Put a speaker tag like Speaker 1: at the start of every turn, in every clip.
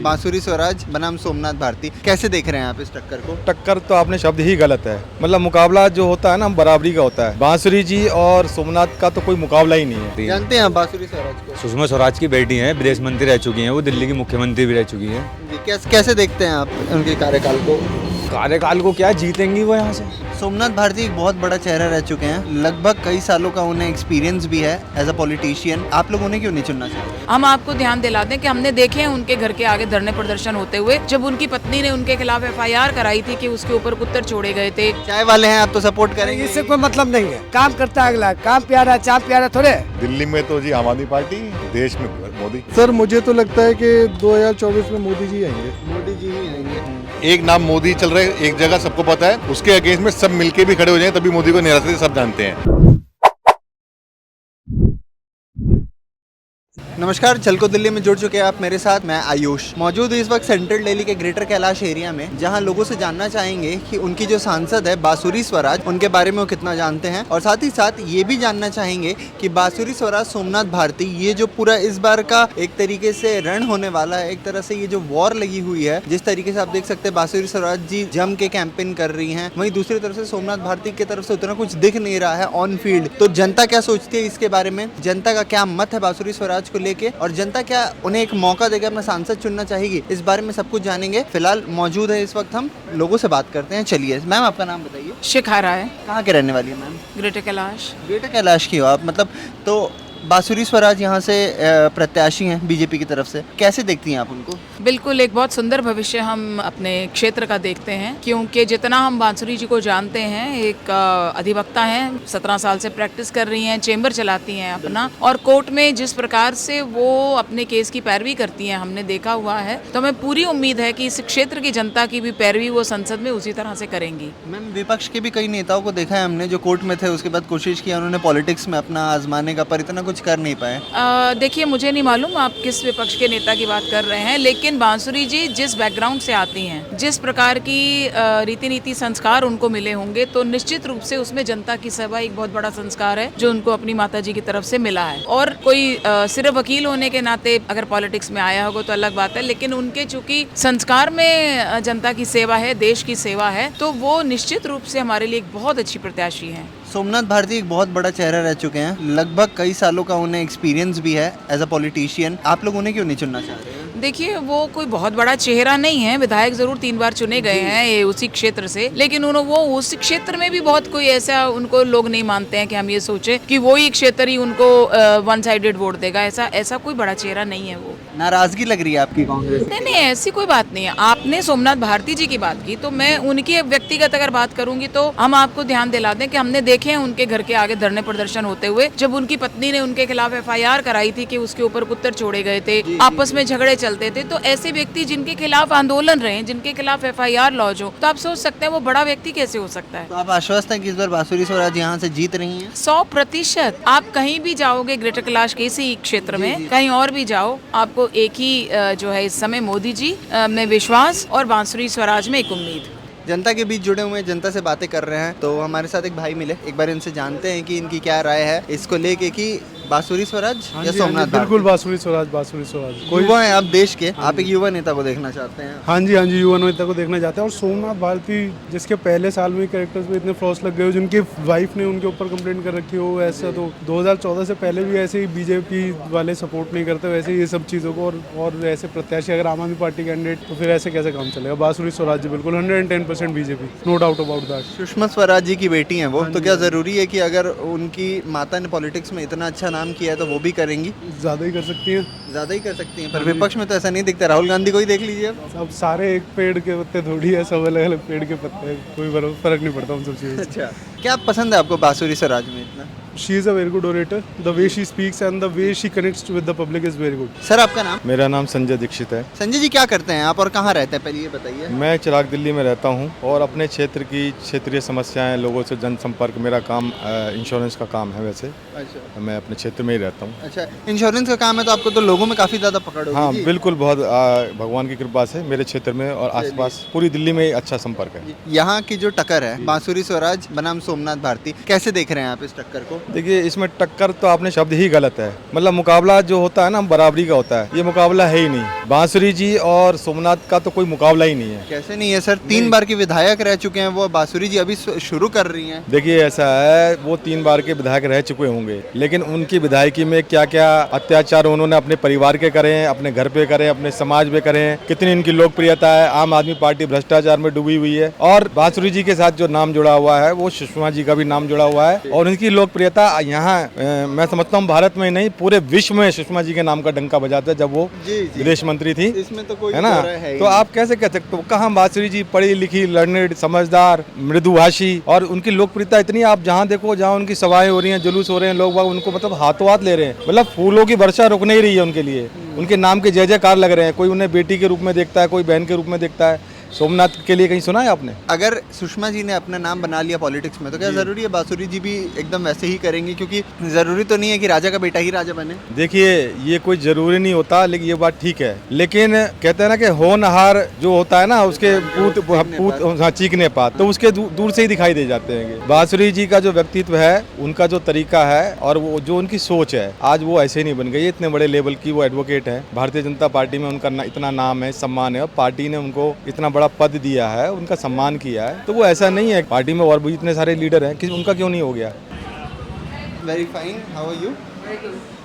Speaker 1: बांसुरी स्वराज बनाम सोमनाथ भारती, कैसे देख रहे हैं आप इस टक्कर को?
Speaker 2: टक्कर तो आपने शब्द ही गलत है। मतलब मुकाबला जो होता है ना बराबरी का होता है। बांसुरी जी और सोमनाथ का तो कोई मुकाबला ही नहीं है।
Speaker 1: जानते हैं आप बांसुरी स्वराज को?
Speaker 3: सुषमा स्वराज की बेटी हैं, विदेश मंत्री रह चुकी हैं, वो दिल्ली की मुख्यमंत्री भी रह चुकी हैं।
Speaker 1: जी, कैसे देखते हैं आप उनके कार्यकाल को?
Speaker 3: कार्यकाल को क्या जीतेंगी वो यहाँ से।
Speaker 1: सोमनाथ भारती एक बहुत बड़ा चेहरा रह चुके हैं, लगभग कई सालों का उन्हें एक्सपीरियंस भी है एज अ पॉलिटिशियन। आप लोग उन्हें क्यों नहीं चुनना चाहते?
Speaker 4: हम आपको ध्यान दिला दें कि हमने देखे हैं उनके घर के आगे धरने प्रदर्शन होते हुए, जब उनकी पत्नी ने उनके खिलाफ FIR कराई थी कि उसके ऊपर कुत्तर छोड़े गए थे।
Speaker 1: चाय वाले हैं आप तो सपोर्ट करेंगे?
Speaker 5: इससे कोई मतलब नहीं है। काम करता है अगला, काम प्यारा चाप प्यारा थोड़े।
Speaker 6: दिल्ली में तो जी आम आदमी पार्टी, देश में मोदी।
Speaker 2: सर मुझे तो लगता है कि 2024 में मोदी जी आएंगे।
Speaker 1: मोदी जी ही आएंगे।
Speaker 6: एक नाम मोदी चल रहा है, एक जगह सबको पता है, उसके अगेंस्ट में सब मिलके भी खड़े हो जाएं तभी मोदी को निराश सब जानते हैं।
Speaker 1: नमस्कार, चलको दिल्ली में जुड़ चुके हैं आप मेरे साथ। मैं आयुष मौजूद हूँ इस वक्त सेंट्रल दिल्ली के ग्रेटर कैलाश एरिया में, जहाँ लोगों से जानना चाहेंगे कि उनकी जो सांसद है बांसुरी स्वराज, उनके बारे में वो कितना जानते हैं, और साथ ही साथ ये भी जानना चाहेंगे कि बांसुरी स्वराज सोमनाथ भारती, ये जो पूरा इस बार का एक तरीके से रण होने वाला है, एक तरह से ये जो वॉर लगी हुई है, जिस तरीके से आप देख सकते हैं बांसुरी स्वराज जी जम के कैंपेन कर रही हैं, वहीं दूसरी तरफ से सोमनाथ भारती की तरफ से उतना कुछ दिख नहीं रहा है ऑन फील्ड। तो जनता क्या सोचती है इसके बारे में, जनता का क्या मत है बांसुरी स्वराज को लेके, और जनता क्या उन्हें एक मौका देकर अपना सांसद चुनना चाहेगी, इस बारे में सब कुछ जानेंगे। फिलहाल मौजूद है इस वक्त, हम लोगों से बात करते हैं। चलिए मैम, आपका नाम बताइए।
Speaker 4: शिखा राय,
Speaker 1: कहाँ के रहने वाली है ma'am?
Speaker 4: Greater Kailash.
Speaker 1: Greater Kailash की हो आप? मतलब तो बांसुरी स्वराज यहाँ से प्रत्याशी हैं बीजेपी की तरफ से, कैसे देखती हैं आप उनको?
Speaker 4: बिल्कुल एक बहुत सुंदर भविष्य हम अपने क्षेत्र का देखते हैं, क्योंकि जितना हम बांसुरी जी को जानते हैं, एक अधिवक्ता हैं, 17 साल से प्रैक्टिस कर रही हैं, चेंबर चलाती हैं अपना, और कोर्ट में जिस प्रकार से वो अपने केस की पैरवी करती हैं हमने देखा हुआ है। तो हमें पूरी उम्मीद है कि इस क्षेत्र की जनता की भी पैरवी वो संसद में उसी तरह से करेंगी।
Speaker 1: मैम, विपक्ष के भी कई नेताओं को देखा है हमने जो कोर्ट में थे, उसके बाद कोशिश किया उन्होंने पॉलिटिक्स में अपना आजमाने का, पर इतना कुछ कर नहीं पाए।
Speaker 4: देखिए, मुझे नहीं मालूम आप किस विपक्ष के नेता की बात कर रहे हैं, लेकिन बांसुरी जी जिस बैकग्राउंड से आती हैं, जिस प्रकार की रीति नीति संस्कार उनको मिले होंगे, तो निश्चित रूप से उसमें जनता की सेवा एक बहुत बड़ा संस्कार है जो उनको अपनी माताजी की तरफ से मिला है। और कोई सिर्फ वकील होने के नाते अगर पॉलिटिक्स में आया होगा तो अलग बात है, लेकिन उनके चूंकि संस्कार में जनता की सेवा है, देश की सेवा है, तो वो निश्चित रूप से हमारे लिए एक बहुत अच्छी प्रत्याशी है।
Speaker 1: सोमनाथ भारती एक बहुत बड़ा चेहरा रह चुके हैं, लगभग कई सालों का उन्हें एक्सपीरियंस भी है एज अ पॉलिटिशियन। आप लोग उन्हें क्यों नहीं चुनना चाह रहे हैं?
Speaker 4: देखिए, वो कोई बहुत बड़ा चेहरा नहीं है, विधायक जरूर 3 बार चुने गए हैं ये उसी क्षेत्र से, लेकिन वो उस क्षेत्र में भी बहुत कोई ऐसा उनको लोग नहीं मानते हैं कि हम ये सोचे कि वो ही क्षेत्र ही उनको वन साइडेड वोट देगा। ऐसा कोई बड़ा चेहरा नहीं है वो।
Speaker 1: नाराजगी लग रही है आपकी कांग्रेस?
Speaker 4: नहीं, ऐसी कोई बात नहीं है। आपने सोमनाथ भारती जी की बात की, तो मैं उनकी व्यक्तिगत अगर बात करूंगी तो हम आपको ध्यान दिला दें कि हमने देखे हैं उनके घर के आगे धरने प्रदर्शन होते हुए, जब उनकी पत्नी ने उनके खिलाफ FIR कराई थी कि उसके ऊपर कुत्तर छोड़े गए थे, आपस में झगड़े चलते थे। तो ऐसे व्यक्ति जिनके खिलाफ आंदोलन रहे, जिनके खिलाफ FIR लॉन्च हो, तो आप सोच सकते हैं वो बड़ा व्यक्ति कैसे हो सकता है।
Speaker 1: तो आप आश्वस्त हैं कि इस बार बांसुरी स्वराज यहाँ से जीत रही हैं?
Speaker 4: 100%। आप कहीं भी जाओगे ग्रेटर कैलाश के इसी क्षेत्र में, कहीं और भी जाओ, आपको एक ही जो है इस समय मोदी जी में विश्वास और बांसुरी स्वराज में एक उम्मीद।
Speaker 1: जनता के बीच जुड़े हुए हैं, जनता से बातें कर रहे हैं, तो हमारे साथ एक भाई मिले, एक बार इनसे जानते हैं कि इनकी क्या राय है इसको लेके कि बांसुरी स्वराज या सोमनाथ।
Speaker 2: बिल्कुल बांसुरी स्वराज, बांसुरी स्वराज।
Speaker 1: युवा है आप देश के, आप एक युवा नेता को देखना चाहते हैं?
Speaker 2: हाँ जी, युवा नेता को देखना चाहते हैं। और सोमनाथ भारती जिसके पहले साल में कैरेक्टर्स में इतने फ्लॉस लग गए हो, जिनकी वाइफ ने उनके ऊपर कंप्लेंट कर रखी हो, ऐसा तो 2014 से पहले भी ऐसे ही बीजेपी वाले सपोर्ट नहीं करते वैसे ये सब चीज़ों को, और ऐसे प्रत्याशी अगर आम आदमी पार्टी कैंडिडेट, तो फिर ऐसे कैसे काम चलेगा? बांसुरी स्वराज जी बिल्कुल 110% BJP, no doubt about that.
Speaker 1: Sushma Swaraj ji की बेटी हैं वो, तो क्या जरूरी है कि अगर उनकी माता ने पॉलिटिक्स में इतना अच्छा नाम किया है तो वो भी करेंगी?
Speaker 2: ज़्यादा ही कर सकती हैं,
Speaker 1: ज़्यादा ही कर सकती हैं, पर विपक्ष में तो ऐसा नहीं दिखता। राहुल गांधी को ही देख लीजिए
Speaker 2: अब सारे एक पेड़ के पत्ते थोड़ी है, सब अलग अलग पेड़ के पत्ते हैं, कोई फर्क नहीं पड़ता उन सब चीज़ों से।
Speaker 1: अच्छा, क्या पसंद है आपको बांसुरी स्वराज में इतना?
Speaker 2: She is a very good orator. The way she speaks and the way she connects with the public is very good.
Speaker 1: Sir, आपका नाम?
Speaker 2: मेरा नाम संजय दीक्षित है।
Speaker 1: संजय जी, क्या करते हैं आप और कहाँ रहते हैं, पहले ये बताइए।
Speaker 2: मैं चिराग दिल्ली में रहता हूँ और अपने क्षेत्र की क्षेत्रीय समस्याएं, लोगों से जनसंपर्क, मेरा काम इंश्योरेंस का काम है वैसे।
Speaker 1: अच्छा,
Speaker 2: मैं अपने क्षेत्र में ही रहता हूँ।
Speaker 1: अच्छा, इंश्योरेंस का काम है तो आपको तो लोगों में काफ़ी ज़्यादा पकड़ होगी।
Speaker 2: हाँ बिल्कुल, बहुत भगवान की कृपा से मेरे क्षेत्र में और आसपास पूरी दिल्ली में अच्छा संपर्क है।
Speaker 1: यहाँ की जो टक्कर है बांसुरी स्वराज बनाम सोमनाथ भारती, कैसे देख रहे हैं आप इस टक्कर को?
Speaker 7: देखिए इसमें टक्कर तो आपने शब्द ही गलत है। मतलब मुकाबला जो होता है ना बराबरी का होता है, ये मुकाबला है ही नहीं। बांसुरी जी और सोमनाथ का तो कोई मुकाबला ही नहीं है।
Speaker 1: कैसे नहीं है सर? 3 बार के विधायक रह चुके हैं वो, बांसुरी जी अभी शुरू कर रही हैं।
Speaker 7: देखिए ऐसा है, वो 3 बार के विधायक रह चुके होंगे, लेकिन उनकी विधायकी में क्या क्या अत्याचार उन्होंने अपने परिवार के करे हैं, अपने घर पे करे, अपने समाज पे करे हैं, कितनी इनकी लोकप्रियता है। आम आदमी पार्टी भ्रष्टाचार में डूबी हुई है और बांसुरी जी के साथ जो नाम जुड़ा हुआ है वो सुषमा जी का भी नाम जुड़ा हुआ है और उनकी लोकप्रियता यहाँ मैं समझता हूँ भारत में नहीं पूरे विश्व में सुषमा जी के नाम का डंका बजाता है जब वो विदेश मंत्री थी।
Speaker 1: इसमें तो कोई
Speaker 7: है ना, तो आप कैसे कह सकते हो? कहाँ बांसुरी जी पढ़ी लिखी, लर्नेड, समझदार, मृदुभाषी और उनकी लोकप्रियता इतनी, आप जहाँ देखो जहाँ उनकी सभाएं हो रही हैं, जुलूस हो रहे हैं, लोग उनको मतलब हाथों हाथ ले रहे हैं। मतलब फूलों की वर्षा रुक नहीं रही है उनके लिए, उनके नाम के जय जयकार लग रहे हैं। कोई उन्हें बेटी के रूप में देखता है, कोई बहन के रूप में देखता है। सोमनाथ के लिए कहीं सुना है आपने?
Speaker 1: अगर सुषमा जी ने अपना नाम बना लिया पॉलिटिक्स में तो क्या जरूरी है बांसुरी जी भी एकदम वैसे ही करेंगी? क्योंकि जरूरी तो नहीं है कि राजा का बेटा ही राजा बने।
Speaker 7: देखिए ये कोई जरूरी नहीं होता, लेकिन ये बात ठीक है। लेकिन कहते हैं ना कि होनहार जो होता है ना उसके पूत चीखने पात, तो उसके दूर से ही दिखाई दे जाते हैं। बांसुरी जी का जो व्यक्तित्व है, उनका जो तरीका है और वो जो उनकी सोच है, आज वो ऐसे नहीं बन गई। इतने बड़े लेवल की वो एडवोकेट है, भारतीय जनता पार्टी में उनका इतना नाम है, सम्मान है और पार्टी ने उनको इतना बड़ा पद दिया है, उनका सम्मान किया है। तो वो ऐसा नहीं है, पार्टी में और भी इतने सारे लीडर हैं कि उनका क्यों नहीं हो गया।
Speaker 1: Very fine, how are you?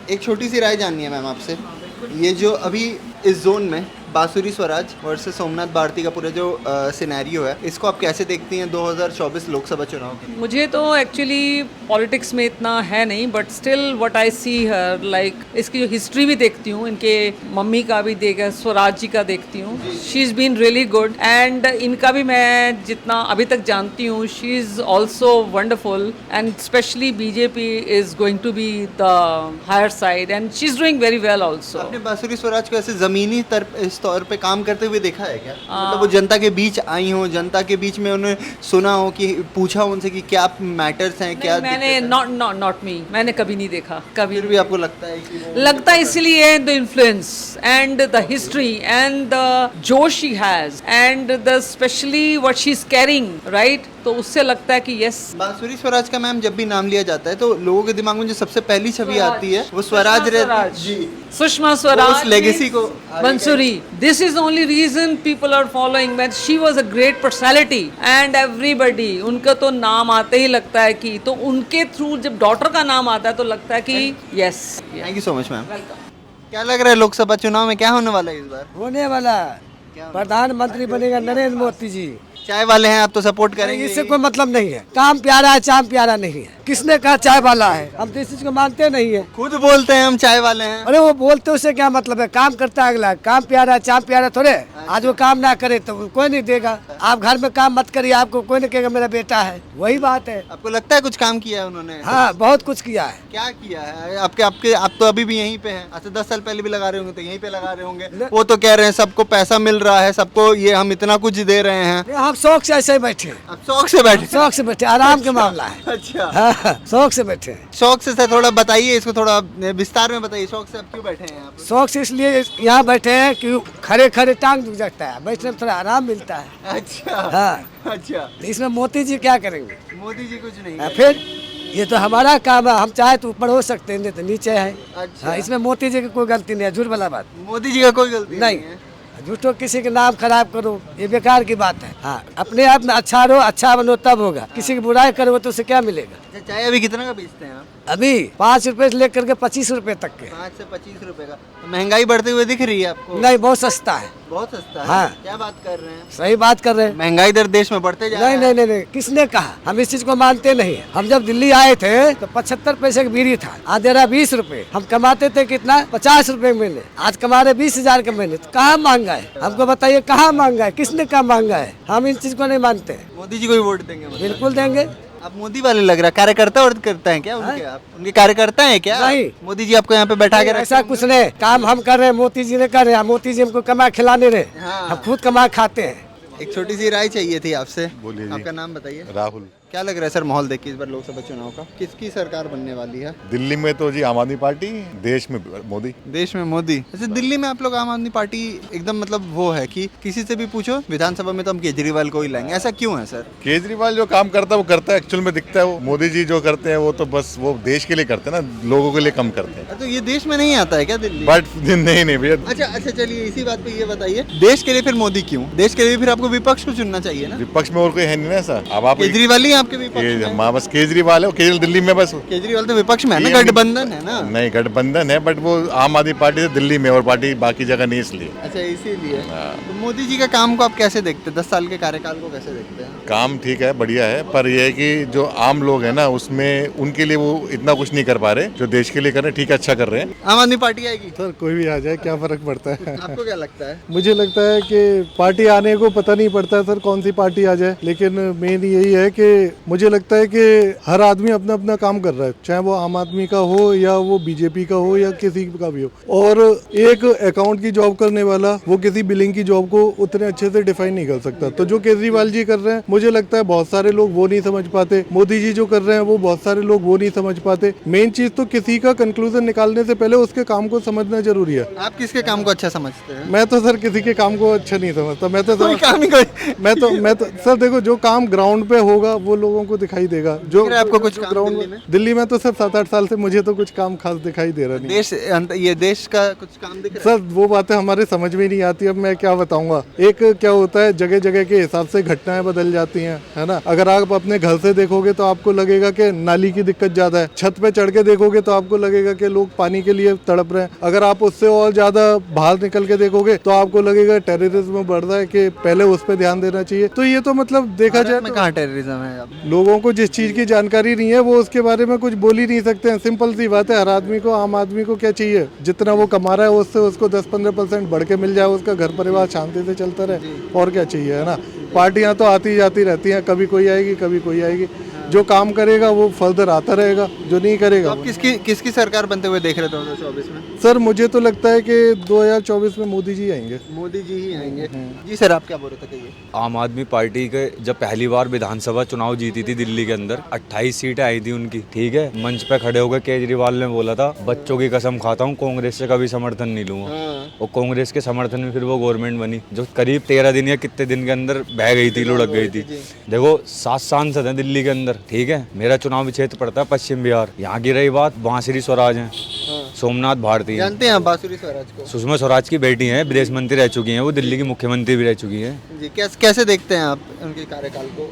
Speaker 1: एक छोटी सी राय जाननी है मैम आपसे। ये जो अभी इस जोन में बांसुरी स्वराज वर्सेस सोमनाथ भारती का पूरा जो सिनेरियो है, इसको आप कैसे देखती हैं 2024 लोकसभा चुनाव के?
Speaker 8: मुझे तो एक्चुअली पॉलिटिक्स में इतना है नहीं, but still what I see her, like इसकी जो हिस्ट्री भी देखती हूँ, इनके मम्मी का भी देखा, स्वराज जी का देखती हूँ। She is been really good and इनका भी मैं जितना अभी तक जानती हूँ, she is also wonderful and specially BJP is going to be the higher side and she is doing very well also.
Speaker 1: आपने बांसुरी स्वराज को ऐसे जमीनी तौर पे काम करते हुए देखा है क्या? मतलब वो जनता के बीच आई हो, जनता के बीच में उन्हें सुना हो कि पूछा उनसे कि क्या मैटर्स हैं, क्या?
Speaker 8: मैंने नॉट मी, मैंने कभी नहीं देखा कभी।
Speaker 1: फिर भी आपको लगता है कि
Speaker 8: लगता है इसलिए the influence and the history and the जोश she has and the specially what she is carrying, right? तो उससे लगता है कि यस।
Speaker 1: बांसुरी स्वराज का मैम जब भी नाम लिया जाता है तो लोगों के दिमाग में जो सबसे पहली छवि आती है वो स्वराज जी,
Speaker 8: सुषमा स्वराज,
Speaker 1: उस लेगेसी को
Speaker 8: Bansuri. This is only reason people are following that she was a great personality and everybody, उनका तो नाम आते ही लगता है कि, तो उनके थ्रू जब डॉटर का नाम आता है तो लगता है कि yes.
Speaker 1: Thank you so much ma'am. क्या लग रहा है लोकसभा चुनाव में क्या होने वाला है इस बार?
Speaker 5: होने वाला प्रधानमंत्री बनेगा नरेंद्र मोदी जी।
Speaker 1: चाय वाले हैं आप तो सपोर्ट करेंगे?
Speaker 5: इससे कोई मतलब नहीं है। काम प्यारा है, चाम प्यारा नहीं है। किसने कहा चाय वाला है? हम तो इस चीज को मानते नहीं है।
Speaker 1: खुद बोलते हैं हम चाय वाले हैं।
Speaker 5: अरे वो बोलते उससे क्या मतलब है? काम करता है अगला। काम प्यारा है, चाम प्यारा थोड़े। आज वो काम ना करे तो कोई नहीं देगा। आप घर में काम मत करिए, आपको कोई नहीं कहेगा मेरा बेटा है। वही बात है।
Speaker 1: आपको लगता है कुछ काम किया है उन्होंने?
Speaker 5: हाँ, बहुत कुछ किया है।
Speaker 1: क्या किया है? आपके आप तो अभी भी यहीं पे हैं। अच्छा 10 साल पहले भी लगा रहे होंगे तो यहीं पे लगा रहे होंगे। वो तो कह रहे हैं सबको पैसा मिल रहा है, सबको ये हम इतना कुछ दे रहे हैं।
Speaker 5: हम शौक से ऐसे ही बैठे।
Speaker 1: आप शौक से बैठे?
Speaker 5: शौक से बैठे, आराम के मामला है।
Speaker 1: अच्छा
Speaker 5: हाँ, शौक से बैठे।
Speaker 1: शौक से सर थोड़ा बताइए, इसको थोड़ा विस्तार में बताइए। शौक से आप क्यों बैठे हैं यहाँ पे?
Speaker 5: शौक से इसलिए यहाँ बैठे हैं कि खड़े खड़े टांग दुख जाता है, बैठने में थोड़ा आराम मिलता है।
Speaker 1: अच्छा
Speaker 5: हाँ।
Speaker 1: अच्छा,
Speaker 5: इसमें मोदी जी क्या करेंगे?
Speaker 1: मोदी जी कुछ नहीं
Speaker 5: हाँ, फिर ये तो हमारा काम है। हम चाहे तो ऊपर हो सकते हैं, नहीं तो नीचे है।
Speaker 1: अच्छा।
Speaker 5: हाँ, इसमें मोदी जी की कोई गलती नहीं है। झूठ वाला बात
Speaker 1: मोदी जी का कोई गलती नहीं है।
Speaker 5: झूठो किसी के नाम खराब करो, ये बेकार की बात है। हाँ, अपने आप में अच्छा रहो, अच्छा बनो तब होगा। किसी की बुराई करो तो उसे क्या मिलेगा?
Speaker 1: अच्छा, चाय अभी कितना का बेचते हैं आप?
Speaker 5: अभी 5 रुपए से लेकर के 25 रुपए तक के।
Speaker 1: 5 से 25 रुपए का। तो महंगाई बढ़ते हुए दिख रही है आपको?
Speaker 5: नहीं, बहुत सस्ता है।
Speaker 1: बहुत सस्ता है?
Speaker 5: हाँ।
Speaker 1: क्या बात कर रहे हैं?
Speaker 5: सही बात कर रहे हैं।
Speaker 1: महंगाई दर देश में बढ़ते जा रहा है।
Speaker 5: नहीं, किसने कहा? हम इस चीज को मानते नहीं। हम जब दिल्ली आए थे तो 75 पैसे की बीड़ी था, आज दे रहा 20 रुपए। हम कमाते थे कितना? 50 रुपए महीने, आज कमा रहे 20,000 के महीने। तो कहाँ महंगा है? हमको बताइए कहाँ महंगा है? किसने कहा महंगा है? हम इन चीज को नहीं मानते।
Speaker 1: मोदी जी को ही वोट देंगे मतलब?
Speaker 5: बिल्कुल देंगे।
Speaker 1: आप मोदी वाले लग रहा है। कार्यकर्ता और करता है क्या उनके? आप उनके कार्यकर्ता हैं क्या?
Speaker 5: नहीं।
Speaker 1: मोदी जी आपको यहाँ पे बैठा के
Speaker 5: ऐसा कुछ नहीं। काम हम कर रहे हैं, मोदी जी ने कर रहे हैं। मोदी जी हमको कमा खिलाने रहे,
Speaker 1: हाँ।
Speaker 5: हम खुद कमा खाते हैं।
Speaker 1: एक छोटी सी राय चाहिए थी आपसे।
Speaker 6: बोलिए जी।
Speaker 1: आपका नाम बताइए।
Speaker 6: राहुल।
Speaker 1: क्या लग रहा है सर माहौल देख के इस बार लोकसभा चुनाव का, किसकी सरकार बनने वाली है?
Speaker 6: दिल्ली में तो जी आम आदमी पार्टी, देश में मोदी।
Speaker 1: देश में मोदी। जैसे दिल्ली में आप लोग आम आदमी पार्टी एकदम मतलब वो है कि किसी से भी पूछो विधानसभा में तो हम केजरीवाल को ही लाएंगे, ऐसा क्यों है सर?
Speaker 6: केजरीवाल जो काम करता है वो करता है, एक्चुअल में दिखता है। वो मोदी जी जो करते हैं वो तो बस वो देश के लिए करते हैं ना, लोगों के लिए कम करते हैं।
Speaker 1: तो ये देश में नहीं आता है क्या दिल्ली?
Speaker 6: बट नहीं भैया।
Speaker 1: अच्छा चलिए इसी बात पे ये बताइए, देश के लिए फिर मोदी क्यों? देश के लिए फिर आपको विपक्ष को चुनना चाहिए ना।
Speaker 6: विपक्ष में और कोई है नहीं ना ऐसा। अब आप
Speaker 1: केजरीवाल ही आपके विपक्ष में?
Speaker 6: हाँ बस केजरीवाल है, केजरीवाल दिल्ली में बस।
Speaker 1: केजरीवाल तो विपक्ष में है ना, गठबंधन है ना।
Speaker 6: नहीं गठबंधन है, बट वो आम आदमी पार्टी से दिल्ली में और पार्टी बाकी जगह नहीं, इसलिए।
Speaker 1: अच्छा इसीलिए। तो मोदी जी का काम को आप कैसे देखते हैं, 10 साल के कार्यकाल को कैसे देखते हैं?
Speaker 6: काम ठीक है, बढ़िया है, पर यह है कि जो आम लोग हैं ना उसमें उनके लिए वो इतना कुछ नहीं कर पा रहे। जो देश के लिए कर रहे हैं ठीक है, अच्छा कर रहे हैं।
Speaker 1: आम आदमी पार्टी आएगी
Speaker 2: सर कोई भी आ जाए क्या फर्क पड़ता है?
Speaker 1: आपको क्या लगता है?
Speaker 2: मुझे लगता है कि पार्टी आने को पता नहीं पड़ता है सर कौन सी पार्टी आ जाए, लेकिन मेन यही है कि मुझे लगता है कि हर आदमी अपना अपना काम कर रहा है, चाहे वो आम आदमी का हो या वो बीजेपी का हो या किसी का भी हो। और एक अकाउंट की जॉब करने वाला वो किसी बिलिंग की जॉब को उतने अच्छे से डिफाइन नहीं कर सकता। तो जो केजरीवाल जी कर रहे हैं मुझे लगता है बहुत सारे लोग वो नहीं समझ पाते, मोदी जी जो कर रहे हैं वो बहुत सारे लोग वो नहीं समझ पाते। मेन चीज तो किसी का कंक्लूजन निकालने से पहले उसके काम को समझना जरूरी है।
Speaker 1: आप किसके काम को अच्छा समझते हैं?
Speaker 2: मैं तो सर किसी के काम को अच्छा नहीं समझता। मैं तो
Speaker 1: काम ही कोई
Speaker 2: मैं तो सर देखो जो काम ग्राउंड पे होगा वो लोगों को दिखाई देगा। जो
Speaker 1: आपको कुछ काम
Speaker 2: ग्राउंड दिल्ली में तो सर 7-8 साल से मुझे तो कुछ काम खास दिखाई दे रहा नहीं।
Speaker 1: ये देश का कुछ काम दिख रहा है?
Speaker 2: सर वो बातें हमारे समझ में नहीं आती, अब मैं क्या बताऊंगा। एक क्या होता है जगह जगह के हिसाब से घटनाएं बदल जाती हैं, है ना। अगर आप अपने घर से देखोगे तो आपको लगेगा कि नाली की दिक्कत ज्यादा है, छत पे चढ़ के देखोगे तो आपको लगेगा कि लोग पानी के लिए तड़प रहे हैं। अगर आप उससे और ज्यादा बाहर निकल के देखोगे तो आपको लगेगा टेररिज्म बढ़ रहा है कि पहले उस पर ध्यान देना चाहिए। तो ये तो मतलब देखा जाए तो
Speaker 1: कहाँ टेररिज्म है?
Speaker 2: लोगों को जिस चीज की जानकारी नहीं है वो उसके बारे में कुछ बोल ही नहीं सकते हैं। सिंपल सी बात है, हर आदमी को आम आदमी को क्या चाहिए, जितना वो कमा रहा है उससे उसको 10-15% बढ़ के मिल जाए, उसका घर परिवार शांति से चलता रहे, और क्या चाहिए, है ना। पार्टियां तो आती जाती रहती हैं, कभी कोई आएगी कभी कोई आएगी। जो काम करेगा वो फर्दर आता रहेगा, जो नहीं करेगा।
Speaker 1: तो किसकी सरकार बनते हुए देख रहे थे 2024 में?
Speaker 2: सर मुझे तो लगता है कि 2024 में मोदी जी आएंगे।
Speaker 1: मोदी जी ही आएंगे। जी सर आप क्या बोल रहे थे? कहिए।
Speaker 3: आम आदमी पार्टी के जब पहली बार विधानसभा चुनाव जीती थी दिल्ली के अंदर, 28 सीटें आई थी उनकी, ठीक है। मंच पे खड़े होकर केजरीवाल ने बोला था बच्चों की कसम खाता हूँ कांग्रेस से कभी समर्थन नहीं लूंगा। और कांग्रेस के समर्थन में फिर वो गवर्नमेंट बनी जो करीब 13 दिन या कितने दिन के अंदर बह गई थी, लुढ़क गई थी। देखो 7 सांसद हैं दिल्ली के अंदर, ठीक है। मेरा चुनावी क्षेत्र पड़ता है पश्चिम बिहार। यहाँ की रही बात, बांसुरी स्वराज हैं, सोमनाथ भारती हैं।
Speaker 1: जानते हैं बांसुरी स्वराज को?
Speaker 3: सुषमा स्वराज की बेटी हैं, विदेश मंत्री रह चुकी हैं, वो दिल्ली की मुख्यमंत्री भी रह चुकी हैं।
Speaker 1: जी कैसे देखते हैं आप उनके कार्यकाल को?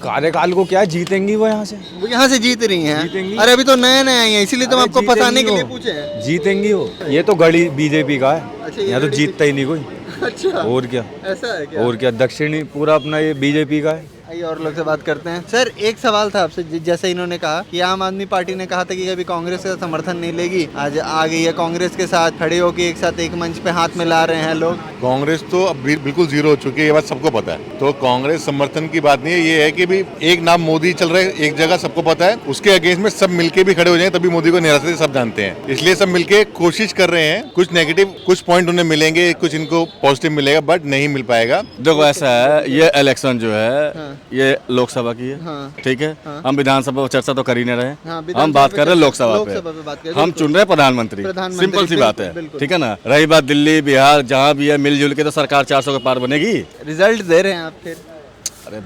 Speaker 3: कार्यकाल को क्या जीतेंगी वो यहाँ से?
Speaker 1: वो यहाँ से जीत रही हैं।
Speaker 3: जीतेंगी।
Speaker 1: अरे अभी तो नए आई हैं, इसीलिए तो हम आपको फंसाने के लिए
Speaker 3: वो।
Speaker 1: पूछे हैं।
Speaker 3: जीतेंगी वो, ये तो गढ़ी बीजेपी का है।
Speaker 1: अच्छा, ये
Speaker 3: यहाँ तो
Speaker 1: गढ़ी
Speaker 3: जीतता ही नहीं कोई।
Speaker 1: अच्छा
Speaker 3: और क्या,
Speaker 1: ऐसा है क्या?
Speaker 3: और क्या, दक्षिणी पूरा अपना ये बीजेपी का है।
Speaker 1: आइए और लोग से बात करते हैं। सर एक सवाल था आपसे, जैसे इन्होंने कहा कि आम आदमी पार्टी ने कहा था कि कभी कांग्रेस का समर्थन नहीं लेगी, आज आ गई है कांग्रेस के साथ, खड़े होकर एक साथ एक मंच पे हाथ मिला रहे हैं लोग।
Speaker 6: कांग्रेस तो अब बिल्कुल जीरो हो चुकी है, ये बात सबको पता है। तो कांग्रेस समर्थन की बात नहीं है, ये है कि भी एक नाम मोदी चल रहा है एक जगह, सबको पता है। उसके अगेंस्ट में सब मिलके भी खड़े हो जाए तभी मोदी को निराशा से सब जानते हैं। इसलिए सब मिलके कोशिश कर रहे हैं। कुछ नेगेटिव कुछ पॉइंट उन्हें मिलेंगे, कुछ इनको पॉजिटिव मिलेगा, बट नहीं मिल पाएगा।
Speaker 9: देखो ऐसा है, ये इलेक्शन जो है ये लोकसभा की है, ठीक है। हम विधानसभा चर्चा तो कर ही नहीं रहे, हम बात कर रहे हैं लोकसभा पे। हम चुन रहे हैं प्रधानमंत्री, सिंपल सी बात है, ठीक है ना। रही बात दिल्ली बिहार जहाँ भी है, मिलजुल के तो सरकार 400 के पार बनेगी।
Speaker 1: रिजल्ट दे रहे हैं आप फिर?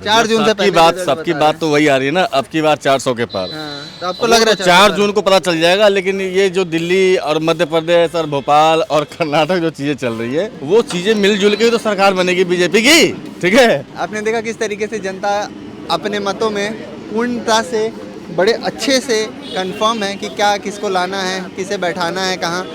Speaker 1: 4 जून से
Speaker 9: सबकी बात तो वही आ रही है ना, अब की बार 400 के पार।
Speaker 1: तो आपको लग रहा है
Speaker 9: 4 जून को पता चल जाएगा। लेकिन ये जो दिल्ली और मध्य प्रदेश और भोपाल और कर्नाटक जो चीजें चल रही है, वो चीजें मिलजुल के तो सरकार बनेगी बीजेपी की, ठीक है।
Speaker 1: आपने देखा किस तरीके से जनता अपने मतों में पूर्णता से बड़े अच्छे से कंफर्म है कि क्या किसको लाना है, किसे बैठाना है, कहाँ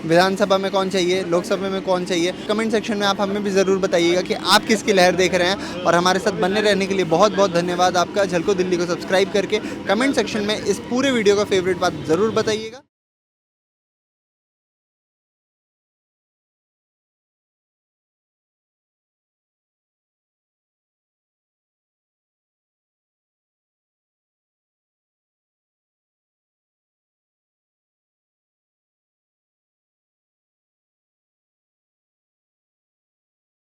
Speaker 1: विधानसभा में कौन चाहिए, लोकसभा में कौन चाहिए। कमेंट सेक्शन में आप हमें भी ज़रूर बताइएगा कि आप किसकी लहर देख रहे हैं। और हमारे साथ बने रहने के लिए बहुत बहुत धन्यवाद आपका। झलको दिल्ली को सब्सक्राइब करके कमेंट सेक्शन में इस पूरे वीडियो का फेवरेट बात ज़रूर बताइएगा।